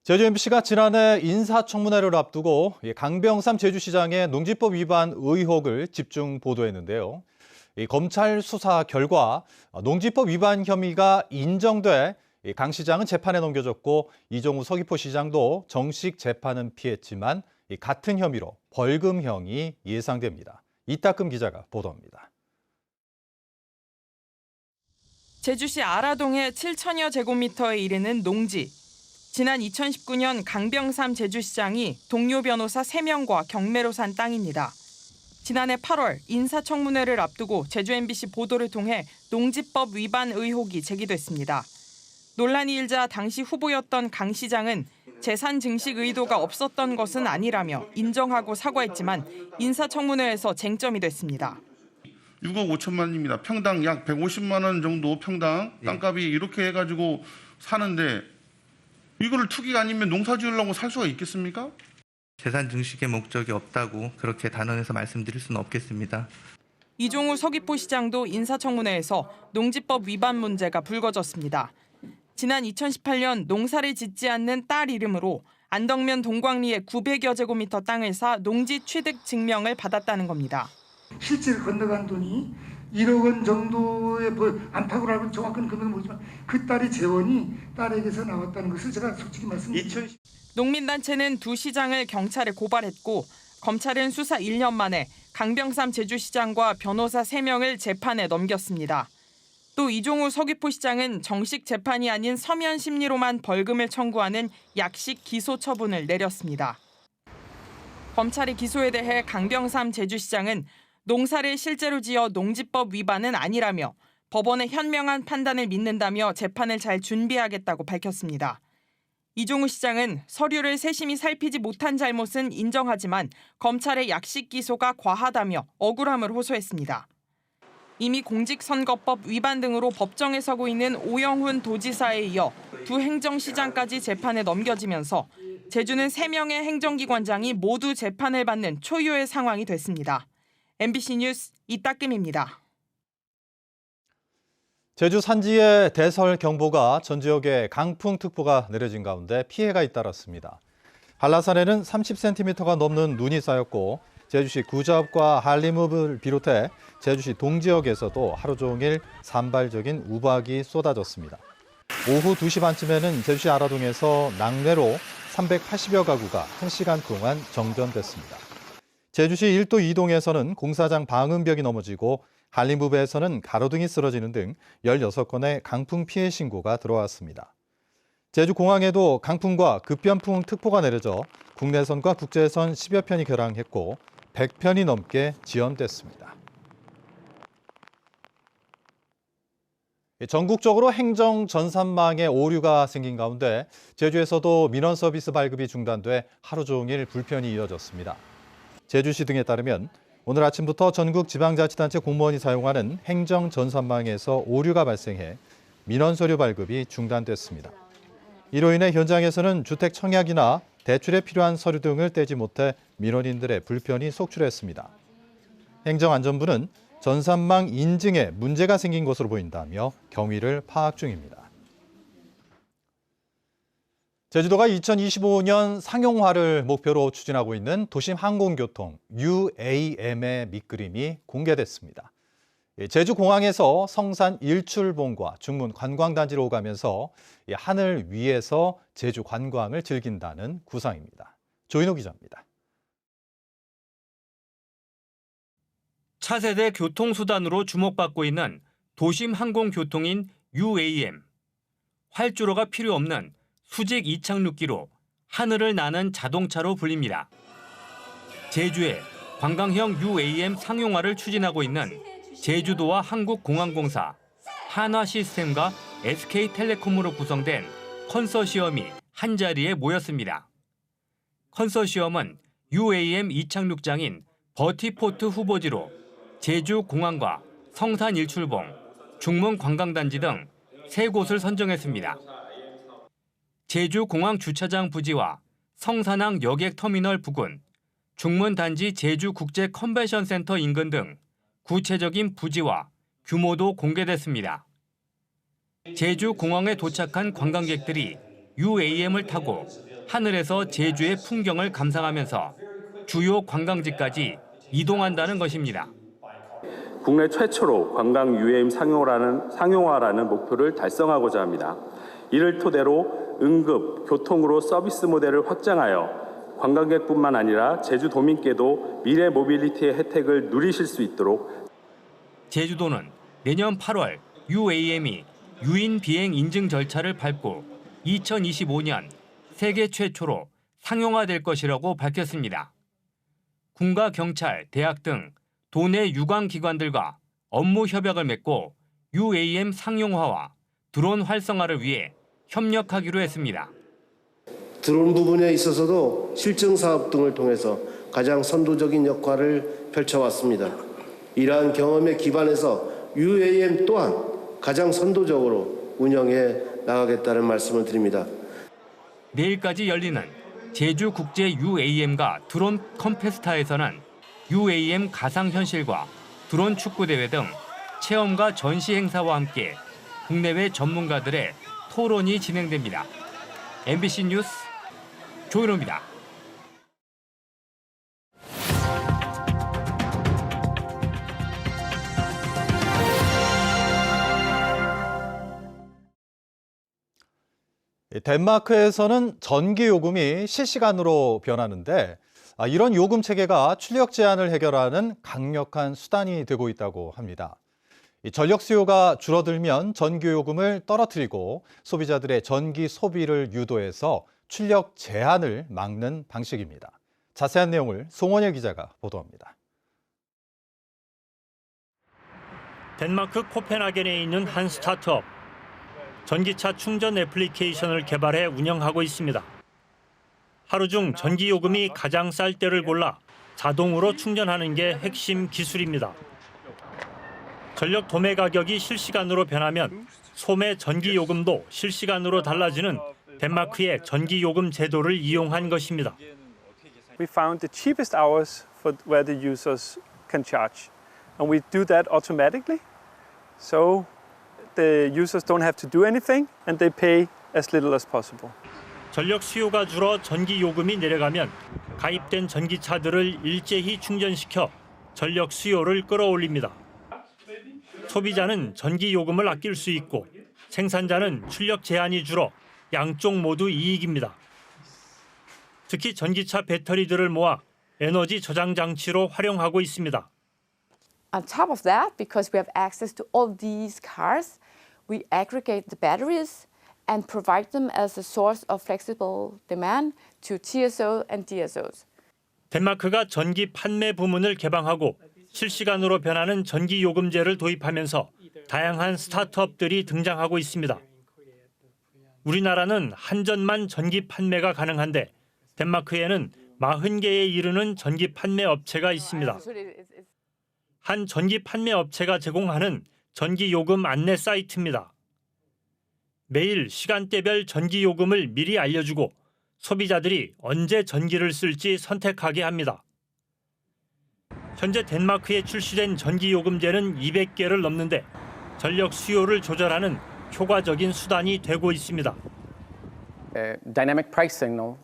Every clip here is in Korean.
제주 MBC가 지난해 인사청문회를 앞두고 강병삼 제주시장의 농지법 위반 의혹을 집중 보도했는데요. 검찰 수사 결과 농지법 위반 혐의가 인정돼 강 시장은 재판에 넘겨졌고 이종우 서귀포시장도 정식 재판은 피했지만 같은 혐의로 벌금형이 예상됩니다. 이따금 기자가 보도합니다. 제주시 아라동의 7천여 제곱미터에 이르는 농지. 지난 2019년 강병삼 제주시장이 동료 변호사 3명과 경매로 산 땅입니다. 지난해 8월 인사청문회를 앞두고 제주 MBC 보도를 통해 농지법 위반 의혹이 제기됐습니다. 논란이 일자 당시 후보였던 강 시장은 재산 증식 의도가 없었던 것은 아니라며 인정하고 사과했지만 인사청문회에서 쟁점이 됐습니다. 6억 5천만입니다. 평당 약 150만 원 정도 평당 땅값이 이렇게 해가지고 사는데 이거를 투기가 아니면 농사 지으려고 살 수가 있겠습니까? 재산 증식의 목적이 없다고 그렇게 단언해서 말씀드릴 수는 없겠습니다. 이종우 서귀포시장도 인사청문회에서 농지법 위반 문제가 불거졌습니다. 지난 2018년 농사를 짓지 않는 딸 이름으로 안덕면 동광리에 900여 제곱미터 땅을 사 농지 취득 증명을 받았다는 겁니다. 실제로 건너간 돈이 1억 원 정도의 안팎으로 알고 정확한 금액은 모르지만 그 딸의 재원이 딸에게서 나왔다는 것을 제가 솔직히 말씀드립니다. 농민단체는 두 시장을 경찰에 고발했고 검찰은 수사 1년 만에 강병삼 제주시장과 변호사 3명을 재판에 넘겼습니다. 또 이종우 서귀포시장은 정식 재판이 아닌 서면 심리로만 벌금을 청구하는 약식 기소 처분을 내렸습니다. 검찰의 기소에 대해 강병삼 제주시장은 농사를 실제로 지어 농지법 위반은 아니라며 법원의 현명한 판단을 믿는다며 재판을 잘 준비하겠다고 밝혔습니다. 이종우 시장은 서류를 세심히 살피지 못한 잘못은 인정하지만 검찰의 약식 기소가 과하다며 억울함을 호소했습니다. 이미 공직선거법 위반 등으로 법정에 서고 있는 오영훈 도지사에 이어 두 행정시장까지 재판에 넘겨지면서 제주는 3명의 행정기관장이 모두 재판을 받는 초유의 상황이 됐습니다. MBC 뉴스 이따금입니다. 제주 산지의 대설 경보가 전 지역에 강풍특보가 내려진 가운데 피해가 잇따랐습니다. 한라산에는 30cm가 넘는 눈이 쌓였고 제주시 구자읍과 한림읍을 비롯해 제주시 동지역에서도 하루 종일 산발적인 우박이 쏟아졌습니다. 오후 2시 반쯤에는 제주시 아라동에서 낙뢰로 380여 가구가 1시간 동안 정전됐습니다. 제주시 1도 2동에서는 공사장 방음벽이 넘어지고 한림읍에서는 가로등이 쓰러지는 등 16건의 강풍 피해 신고가 들어왔습니다. 제주공항에도 강풍과 급변풍 특보가 내려져 국내선과 국제선 10여 편이 결항했고 100편이 넘게 지연됐습니다. 전국적으로 행정 전산망에 오류가 생긴 가운데 제주에서도 민원 서비스 발급이 중단돼 하루 종일 불편이 이어졌습니다. 제주시 등에 따르면 오늘 아침부터 전국 지방자치단체 공무원이 사용하는 행정 전산망에서 오류가 발생해 민원 서류 발급이 중단됐습니다. 이로 인해 현장에서는 주택 청약이나 대출에 필요한 서류 등을 떼지 못해 민원인들의 불편이 속출했습니다. 행정안전부는 전산망 인증에 문제가 생긴 것으로 보인다며 경위를 파악 중입니다. 제주도가 2025년 상용화를 목표로 추진하고 있는 도심 항공교통 UAM의 밑그림이 공개됐습니다. 제주공항에서 성산 일출봉과 중문 관광단지로 오가면서 하늘 위에서 제주 관광을 즐긴다는 구상입니다. 조인호 기자입니다. 차세대 교통수단으로 주목받고 있는 도심 항공교통인 UAM. 활주로가 필요 없는 수직 이착륙기로 하늘을 나는 자동차로 불립니다. 제주에 관광형 UAM 상용화를 추진하고 있는 제주도와 한국공항공사, 한화시스템과 SK텔레콤으로 구성된 컨소시엄이 한자리에 모였습니다. 컨소시엄은 UAM 이착륙장인 버티포트 후보지로 제주공항과 성산일출봉, 중문관광단지 등 3곳을 선정했습니다. 제주공항 주차장 부지와 성산항 여객터미널 부근, 중문단지 제주국제컨벤션센터 인근 등 구체적인 부지와 규모도 공개됐습니다. 제주공항에 도착한 관광객들이 UAM을 타고 하늘에서 제주의 풍경을 감상하면서 주요 관광지까지 이동한다는 것입니다. 국내 최초로 관광 UAM 상용화라는 목표를 달성하고자 합니다. 이를 토대로 응급, 교통으로 서비스 모델을 확장하여 관광객뿐만 아니라 제주도민께도 미래 모빌리티의 혜택을 누리실 수 있도록 제주도는 내년 8월 UAM이 유인 비행 인증 절차를 밟고 2025년 세계 최초로 상용화될 것이라고 밝혔습니다. 군과 경찰, 대학 등 도내 유관기관들과 업무 협약을 맺고 UAM 상용화와 드론 활성화를 위해 협력하기로 했습니다. 드론 부분에 있어서도 실증 사업 등을 통해서 가장 선도적인 역할을 펼쳐왔습니다. 이러한 경험에 기반해서 UAM 또한 가장 선도적으로 운영해 나가겠다는 말씀을 드립니다. 내일까지 열리는 제주국제 UAM과 드론 컴페스타에서는 UAM 가상현실과 드론 축구대회 등 체험과 전시 행사와 함께 국내외 전문가들의 토론이 진행됩니다. MBC 뉴스 조윤호입니다. 덴마크에서는 전기요금이 실시간으로 변하는데 이런 요금 체계가 출력 제한을 해결하는 강력한 수단이 되고 있다고 합니다. 전력 수요가 줄어들면 전기요금을 떨어뜨리고 소비자들의 전기 소비를 유도해서 출력 제한을 막는 방식입니다. 자세한 내용을 송원일 기자가 보도합니다. 덴마크 코펜하겐에 있는 한 스타트업. 전기차 충전 애플리케이션을 개발해 운영하고 있습니다. 하루 중 전기요금이 가장 쌀 때를 골라 자동으로 충전하는 게 핵심 기술입니다. 전력 도매 가격이 실시간으로 변하면 소매 전기요금도 실시간으로 달라지는 덴마크의 전기요금 제도를 이용한 것입니다. We found the cheapest hours for where the users can charge. And we do that automatically. So the users don't have to do anything and they pay as little as possible. 전력 수요가 줄어 전기요금이 내려가면 가입된 전기차들을 일제히 충전시켜 전력 수요를 끌어올립니다. 소비자는 전기요금을 아낄 수 있고 생산자는 출력 제한이 줄어 양쪽 모두 이익입니다. 특히 전기차 배터리들을 모아 에너지 저장 장치로 활용하고 있습니다. On top of that, because we have access to all these cars, we aggregate the batteries and provide them as a source of flexible demand to TSO and DSOs. 덴마크가 전기 판매 부문을 개방하고 실시간으로 변하는 전기요금제를 도입하면서 다양한 스타트업들이 등장하고 있습니다. 우리나라는 한전만 전기 판매가 가능한데 덴마크에는 40개에 이르는 전기 판매 업체가 있습니다. 한 전기 판매 업체가 제공하는 전기요금 안내 사이트입니다. 매일 시간대별 전기요금을 미리 알려주고 소비자들이 언제 전기를 쓸지 선택하게 합니다. 현재 덴마크에 출시된 전기요금제는 200개를 넘는데 전력 수요를 조절하는 효과적인 수단이 되고 있습니다. Dynamic price signal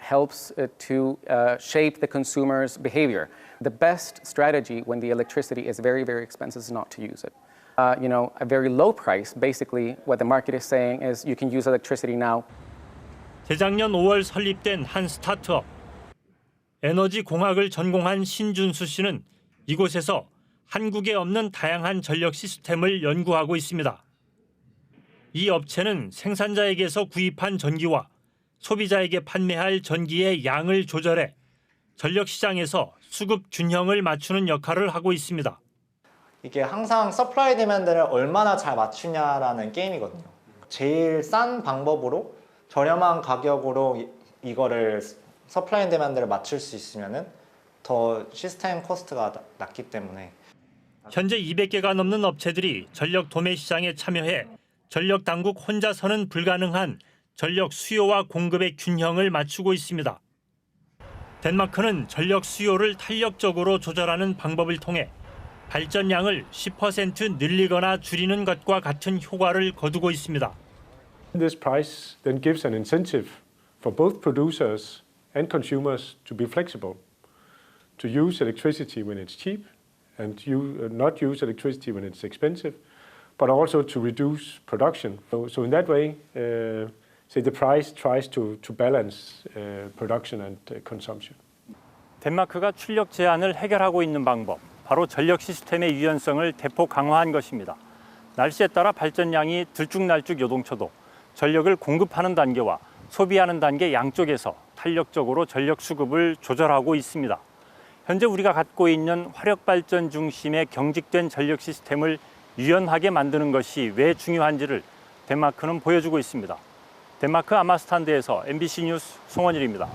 helps to shape the consumer's behavior. The best strategy when the electricity is very, very expensive is not to use it. A very low price, basically what the market is saying is you can use electricity now. 재작년 5월 설립된 한 스타트업. 에너지 공학을 전공한 신준수 씨는 이곳에서 한국에 없는 다양한 전력 시스템을 연구하고 있습니다. 이 업체는 생산자에게서 구입한 전기와 소비자에게 판매할 전기의 양을 조절해 전력 시장에서 수급 균형을 맞추는 역할을 하고 있습니다. 이게 항상 서플라이 디맨드를 얼마나 잘 맞추냐라는 게임이거든요. 제일 싼 방법으로 저렴한 가격으로 이거를 서플라이 디맨드를 맞출 수 있으면은 더 시스템 코스트가 낮기 때문에 현재 200개가 넘는 업체들이 전력 도매 시장에 참여해 전력 당국 혼자서는 불가능한 전력 수요와 공급의 균형을 맞추고 있습니다. 덴마크는 전력 수요를 탄력적으로 조절하는 방법을 통해 발전량을 10% 늘리거나 줄이는 것과 같은 효과를 거두고 있습니다. This price then gives an incentive for both producers and consumers to be flexible, to use electricity when it's cheap and not use electricity when it's expensive, but also to reduce production. So in that way, say the price tries to balance production and consumption. 덴마크가 출력 제한을 해결하고 있는 방법, 바로 전력 시스템의 유연성을 대폭 강화한 것입니다. 날씨에 따라 발전량이 들쭉날쭉 요동쳐도 전력을 공급하는 단계와 소비하는 단계 양쪽에서 탄력적으로 전력 수급을 조절하고 있습니다. 현재 우리가 갖고 있는 화력발전 중심의 경직된 전력 시스템을 유연하게 만드는 것이 왜 중요한지를 덴마크는 보여주고 있습니다. 덴마크 아마스탄드에서 MBC 뉴스 송원일입니다.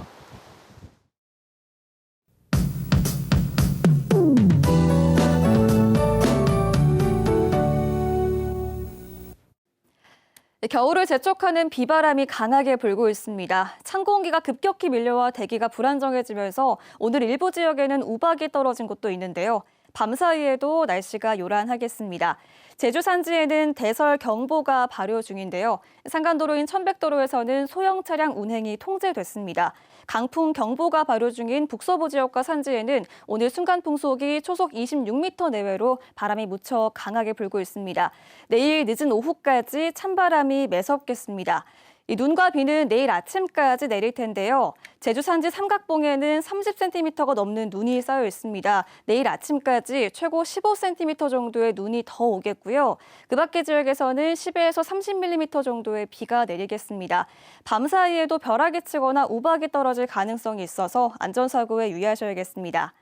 겨울을 재촉하는 비바람이 강하게 불고 있습니다. 찬 공기가 급격히 밀려와 대기가 불안정해지면서 오늘 일부 지역에는 우박이 떨어진 곳도 있는데요. 밤사이에도 날씨가 요란하겠습니다. 제주 산지에는 대설경보가 발효 중인데요. 산간도로인 천백도로에서는 소형 차량 운행이 통제됐습니다. 강풍경보가 발효 중인 북서부 지역과 산지에는 오늘 순간풍속이 초속 26m 내외로 바람이 무척 강하게 불고 있습니다. 내일 늦은 오후까지 찬바람이 매섭겠습니다. 이 눈과 비는 내일 아침까지 내릴 텐데요. 제주 산지 삼각봉에는 30cm가 넘는 눈이 쌓여 있습니다. 내일 아침까지 최고 15cm 정도의 눈이 더 오겠고요. 그 밖의 지역에서는 10에서 30mm 정도의 비가 내리겠습니다. 밤 사이에도 벼락이 치거나 우박이 떨어질 가능성이 있어서 안전사고에 유의하셔야겠습니다.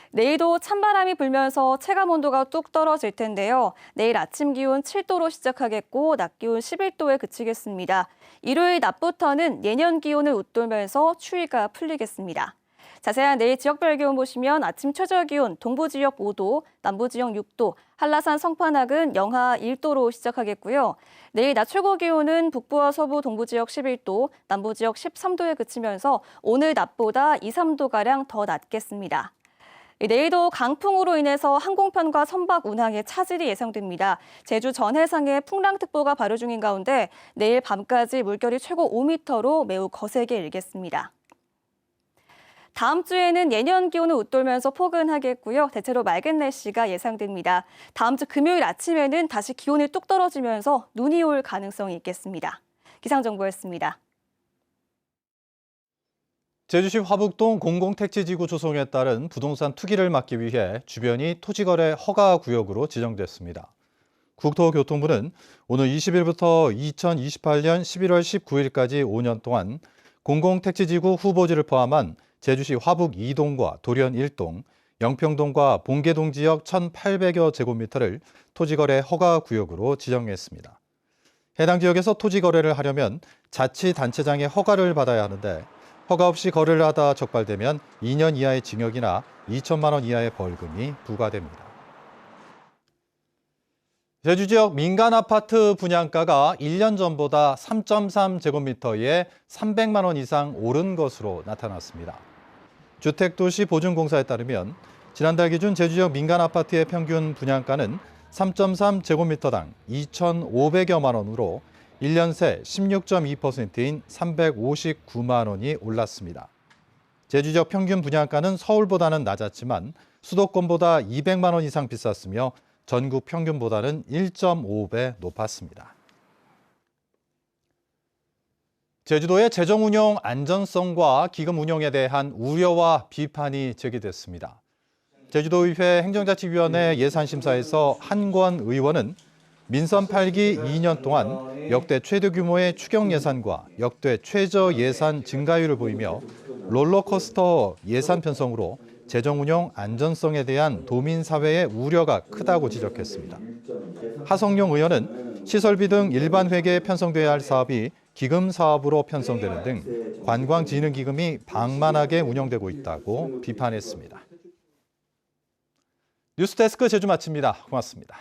내일도 찬바람이 불면서 체감온도가 뚝 떨어질 텐데요. 내일 아침 기온 7도로 시작하겠고 낮 기온 11도에 그치겠습니다. 일요일 낮부터는 예년 기온을 웃돌면서 추위가 풀리겠습니다. 자세한 내일 지역별 기온 보시면 아침 최저 기온 동부 지역 5도, 남부 지역 6도, 한라산 성판악은 영하 1도로 시작하겠고요. 내일 낮 최고 기온은 북부와 서부 동부 지역 11도, 남부 지역 13도에 그치면서 오늘 낮보다 2, 3도가량 더 낮겠습니다. 내일도 강풍으로 인해서 항공편과 선박 운항에 차질이 예상됩니다. 제주 전해상에 풍랑특보가 발효 중인 가운데 내일 밤까지 물결이 최고 5m로 매우 거세게 일겠습니다. 다음 주에는 예년 기온을 웃돌면서 포근하겠고요. 대체로 맑은 날씨가 예상됩니다. 다음 주 금요일 아침에는 다시 기온이 뚝 떨어지면서 눈이 올 가능성이 있겠습니다. 기상정보였습니다. 제주시 화북동 공공택지지구 조성에 따른 부동산 투기를 막기 위해 주변이 토지거래 허가구역으로 지정됐습니다. 국토교통부는 오늘 20일부터 2028년 11월 19일까지 5년 동안 공공택지지구 후보지를 포함한 제주시 화북 2동과 도련 1동, 영평동과 봉계동 지역 1,800여 제곱미터를 토지거래 허가구역으로 지정했습니다. 해당 지역에서 토지거래를 하려면 자치단체장의 허가를 받아야 하는데 허가 없이 거래를 하다 적발되면 2년 이하의 징역이나 2천만 원 이하의 벌금이 부과됩니다. 제주 지역 민간 아파트 분양가가 1년 전보다 3.3제곱미터에 300만 원 이상 오른 것으로 나타났습니다. 주택도시보증공사에 따르면 지난달 기준 제주 지역 민간 아파트의 평균 분양가는 3.3제곱미터당 2,500여만 원으로 1년 새 16.2%인 359만 원이 올랐습니다. 제주 지역 평균 분양가는 서울보다는 낮았지만 수도권보다 200만 원 이상 비쌌으며 전국 평균보다는 1.5배 높았습니다. 제주도의 재정운용 안전성과 기금 운용에 대한 우려와 비판이 제기됐습니다. 제주도의회 행정자치위원회 예산심사에서 한권 의원은 민선 8기 2년 동안 역대 최대 규모의 추경 예산과 역대 최저 예산 증가율을 보이며 롤러코스터 예산 편성으로 재정운용 안전성에 대한 도민사회의 우려가 크다고 지적했습니다. 하성룡 의원은 시설비 등 일반 회계에 편성돼야 할 사업이 기금 사업으로 편성되는 등 관광진흥기금이 방만하게 운영되고 있다고 비판했습니다. 뉴스데스크 제주 마칩니다. 고맙습니다.